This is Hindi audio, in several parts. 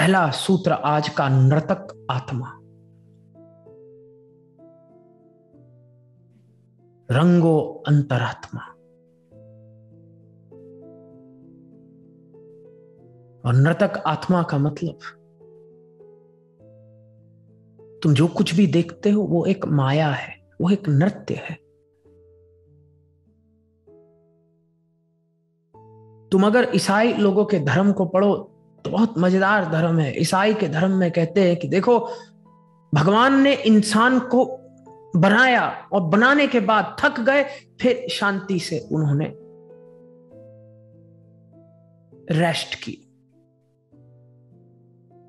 पहला सूत्र आज का, नर्तक आत्मा। रंगो अंतरात्मा। और नर्तक आत्मा का मतलब, तुम जो कुछ भी देखते हो वो एक माया है, वो एक नृत्य है। तुम अगर ईसाई लोगों के धर्म को पढ़ो तो बहुत मजेदार धर्म है। ईसाई के धर्म में कहते हैं कि देखो, भगवान ने इंसान को बनाया और बनाने के बाद थक गए, फिर शांति से उन्होंने रेस्ट की।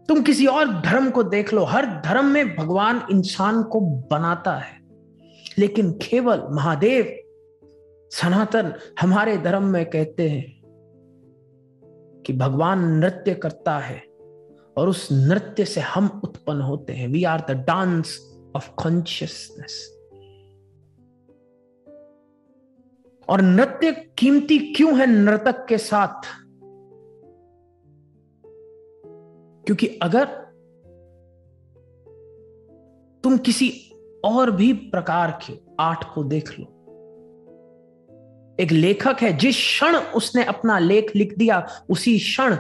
तुम किसी और धर्म को देख लो, हर धर्म में भगवान इंसान को बनाता है, लेकिन केवल महादेव सनातन हमारे धर्म में कहते हैं कि भगवान नृत्य करता है और उस नृत्य से हम उत्पन्न होते हैं। We are the dance of consciousness. और नृत्य कीमती क्यों है नर्तक के साथ? क्योंकि अगर तुम किसी और भी प्रकार के आर्ट को देख लो, एक लेखक है, जिस क्षण उसने अपना लेख लिख दिया उसी क्षण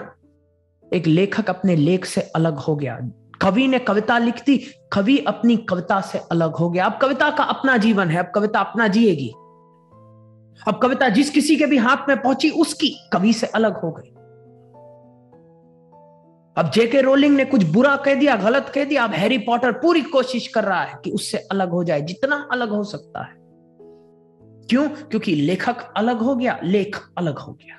एक लेखक अपने लेख से अलग हो गया। कवि ने कविता लिख दी, कवि अपनी कविता से अलग हो गया। अब कविता का अपना जीवन है, अब कविता अपना जिएगी। अब कविता जिस किसी के भी हाथ में पहुंची उसकी कवि से अलग हो गई। अब जेके रोलिंग ने कुछ बुरा कह दिया, गलत कह दिया, अब हैरी पॉटर पूरी कोशिश कर रहा है कि उससे अलग हो जाए, जितना अलग हो सकता है। क्यों? क्योंकि लेखक अलग हो गया, लेख अलग हो गया।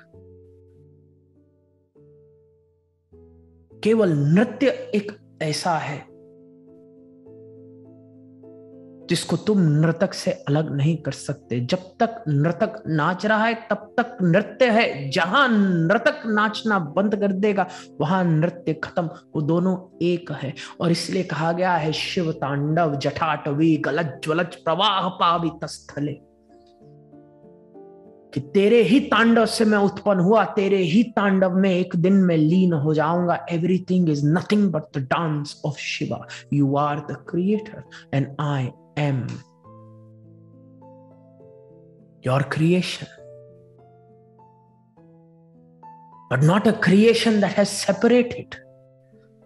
केवल नृत्य एक ऐसा है जिसको तुम नर्तक से अलग नहीं कर सकते। जब तक नर्तक नाच रहा है तब तक नृत्य है। जहां नर्तक नाचना बंद कर देगा वहां नृत्य खत्म। वो दोनों एक है। और इसलिए कहा गया है, शिव तांडव जटाटवी गलत ज्वलत प्रवाह पावित स्थले, कि तेरे ही तांडव से मैं उत्पन्न हुआ, तेरे ही तांडव में एक दिन में लीन हो जाऊंगा। Everything is nothing but the dance of Shiva. You are the creator and I am your creation, but not a creation that has separated.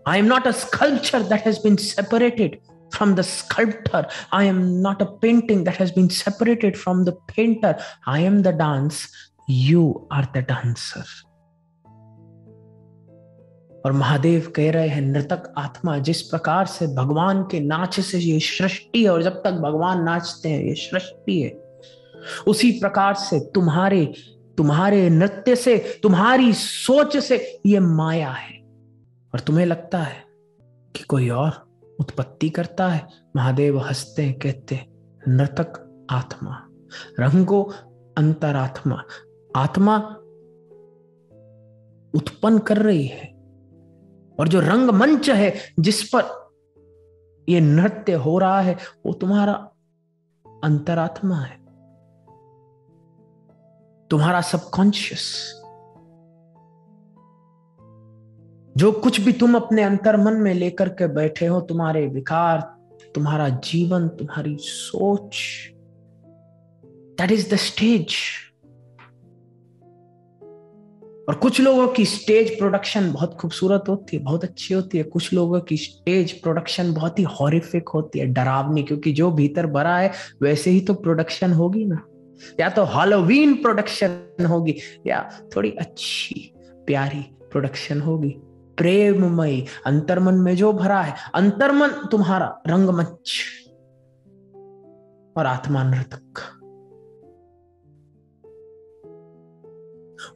I am not a sculpture that has been separated from the sculptor. I am not a painting that has been separated from the painter. I am the dance. You are the dancer. और महादेव कह रहे हैं, नर्तक आत्मा, जिस प्रकार से भगवान के नाच से ये सृष्टि है और जब तक भगवान नाचते हैं ये सृष्टि है, उसी प्रकार से तुम्हारे नृत्य से, तुम्हारी सोच से ये माया है। और तुम्हें लगता है कि कोई और उत्पत्ति करता है। महादेव हंसते हैं, कहते हैं, नर्तक आत्मा, रंगो अंतरात्मा। आत्मा उत्पन्न कर रही है, और जो रंगमंच है जिस पर यह नृत्य हो रहा है वो तुम्हारा अंतरात्मा है, तुम्हारा सबकॉन्शियस। जो कुछ भी तुम अपने अंतर्मन में लेकर के बैठे हो, तुम्हारे विकार, तुम्हारा जीवन, तुम्हारी सोच, दैट इज द स्टेज। और कुछ लोगों की स्टेज प्रोडक्शन बहुत खूबसूरत होती है, बहुत अच्छी होती है। कुछ लोगों की स्टेज प्रोडक्शन बहुत ही हॉरिफिक होती है, डरावनी, क्योंकि जो भीतर भरा है वैसे ही तो प्रोडक्शन होगी ना। या तो हैलोवीन प्रोडक्शन होगी या थोड़ी अच्छी प्यारी प्रोडक्शन होगी, प्रेममयी। अंतर्मन में जो भरा है, अंतर्मन तुम्हारा रंगमंच और आत्मा नर्तक।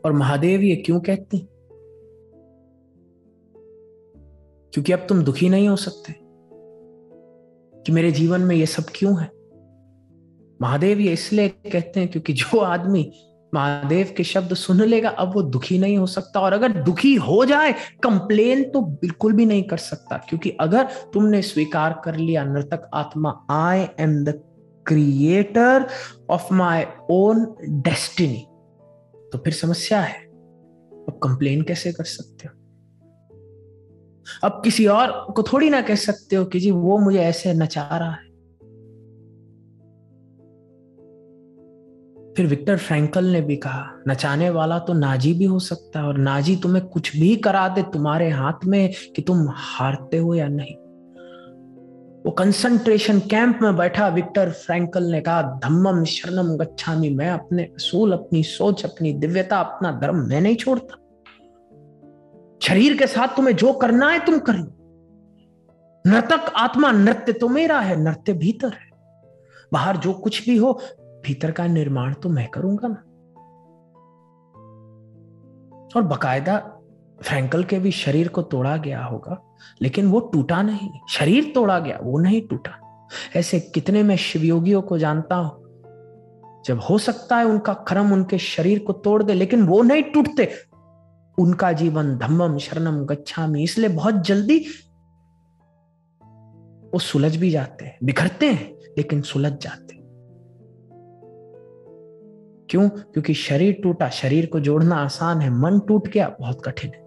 और महादेव ये क्यों कहते हैं? क्योंकि अब तुम दुखी नहीं हो सकते कि मेरे जीवन में ये सब क्यों है। महादेव ये इसलिए कहते हैं क्योंकि जो आदमी महादेव के शब्द सुन लेगा अब वो दुखी नहीं हो सकता। और अगर दुखी हो जाए, कंप्लेन तो बिल्कुल भी नहीं कर सकता। क्योंकि अगर तुमने स्वीकार कर लिया, नर्तक आत्मा, I am the creator of my own destiny, तो फिर समस्या है, अब कंप्लेन कैसे कर सकते हो? अब किसी और को थोड़ी ना कह सकते हो कि जी वो मुझे ऐसे नचा रहा है। फिर विक्टर फ्रैंकल ने भी कहा, नचाने वाला तो नाजी भी हो सकता है, और नाजी तुम्हें कुछ भी करा दे, तुम्हारे हाथ में कि तुम हारते हो या नहीं। वो कंसंट्रेशन कैंप में बैठा विक्टर फ्रैंकल ने कहा, धम्मम शरणम गच्छामि, मैं अपने असूल, अपनी सोच, अपनी दिव्यता, अपना धर्म मैं नहीं छोड़ता। शरीर के साथ तुम्हें जो करना है तुम कर लो। नर्तक आत्मा, नृत्य तो मेरा है, नृत्य भीतर है। बाहर जो कुछ भी हो, भीतर का निर्माण तो मैं करूंगा ना। और बकायदा फ्रैंकल के भी शरीर को तोड़ा गया होगा, लेकिन वो टूटा नहीं। शरीर तोड़ा गया, वो नहीं टूटा। ऐसे कितने मैं शिवयोगियों को जानता हूं, जब हो सकता है उनका कर्म उनके शरीर को तोड़ दे, लेकिन वो नहीं टूटते। उनका जीवन धम्मम शरणम गच्छामि, इसलिए बहुत जल्दी वो सुलझ भी जाते हैं, बिखरते हैं लेकिन सुलझ जाते हैं। क्यों? क्योंकि शरीर टूटा, शरीर को जोड़ना आसान है, मन टूट गया बहुत कठिन है।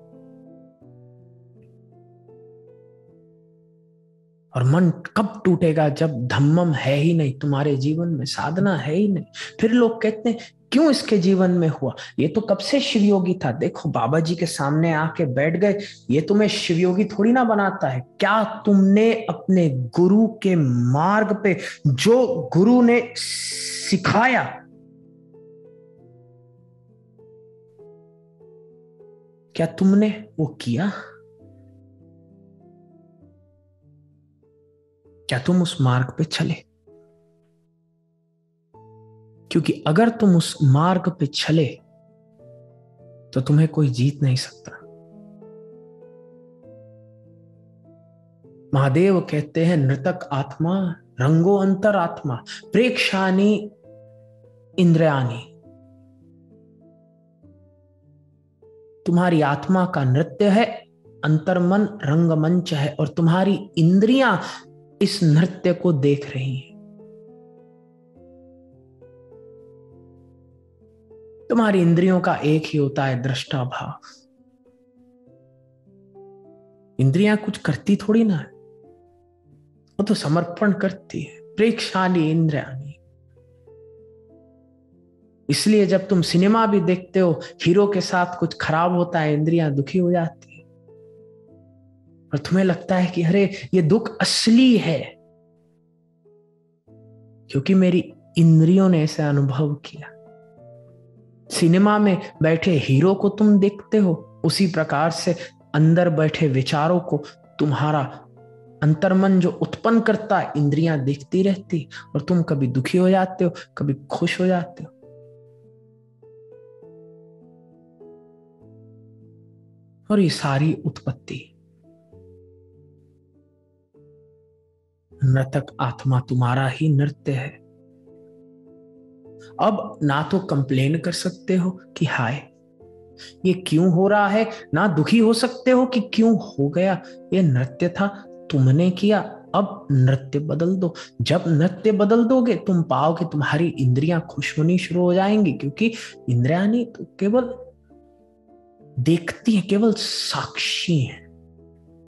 और मन कब टूटेगा? जब धम्मम है ही नहीं तुम्हारे जीवन में, साधना है ही नहीं। फिर लोग कहते हैं क्यों इसके जीवन में हुआ? ये तो कब से शिवयोगी था, देखो बाबा जी के सामने आके बैठ गए, ये तुम्हें शिवयोगी थोड़ी ना बनाता है। क्या तुमने अपने गुरु के मार्ग पे, जो गुरु ने सिखाया, क्या तुमने वो किया? क्या तुम उस मार्ग पे चले? क्योंकि अगर तुम उस मार्ग पे चले तो तुम्हें कोई जीत नहीं सकता। महादेव कहते हैं, नृतक आत्मा रंगो अंतर आत्मा प्रेक्षानी इंद्रियानी। तुम्हारी आत्मा का नृत्य है, अंतर्मन रंगमंच है, और तुम्हारी इंद्रियां इस नृत्य को देख रही हैं। तुम्हारी इंद्रियों का एक ही होता है, दृष्टा भाव। इंद्रियां कुछ करती थोड़ी ना है, वो तो समर्पण करती है। प्रेक्षानी इंद्रियानी। इसलिए जब तुम सिनेमा भी देखते हो, हीरो के साथ कुछ खराब होता है, इंद्रियां दुखी हो जाती है, और तुम्हें लगता है कि अरे ये दुख असली है, क्योंकि मेरी इंद्रियों ने ऐसा अनुभव किया। सिनेमा में बैठे हीरो को तुम देखते हो, उसी प्रकार से अंदर बैठे विचारों को तुम्हारा अंतर्मन जो उत्पन्न करता है, इंद्रियां देखती रहती, और तुम कभी दुखी हो जाते हो, कभी खुश हो जाते हो। और ये सारी उत्पत्ति नर्तक आत्मा तुम्हारा ही नृत्य है। अब ना तो कंप्लेन कर सकते हो कि हाय ये क्यों हो रहा है, ना दुखी हो सकते हो कि क्यों हो गया, ये नृत्य था, तुमने किया, अब नृत्य बदल दो। जब नृत्य बदल दोगे, तुम पाओगे तुम्हारी इंद्रियां खुश होनी शुरू हो जाएंगी, क्योंकि इंद्रियां नहीं तो केवल देखती हैं, केवल साक्षी हैं।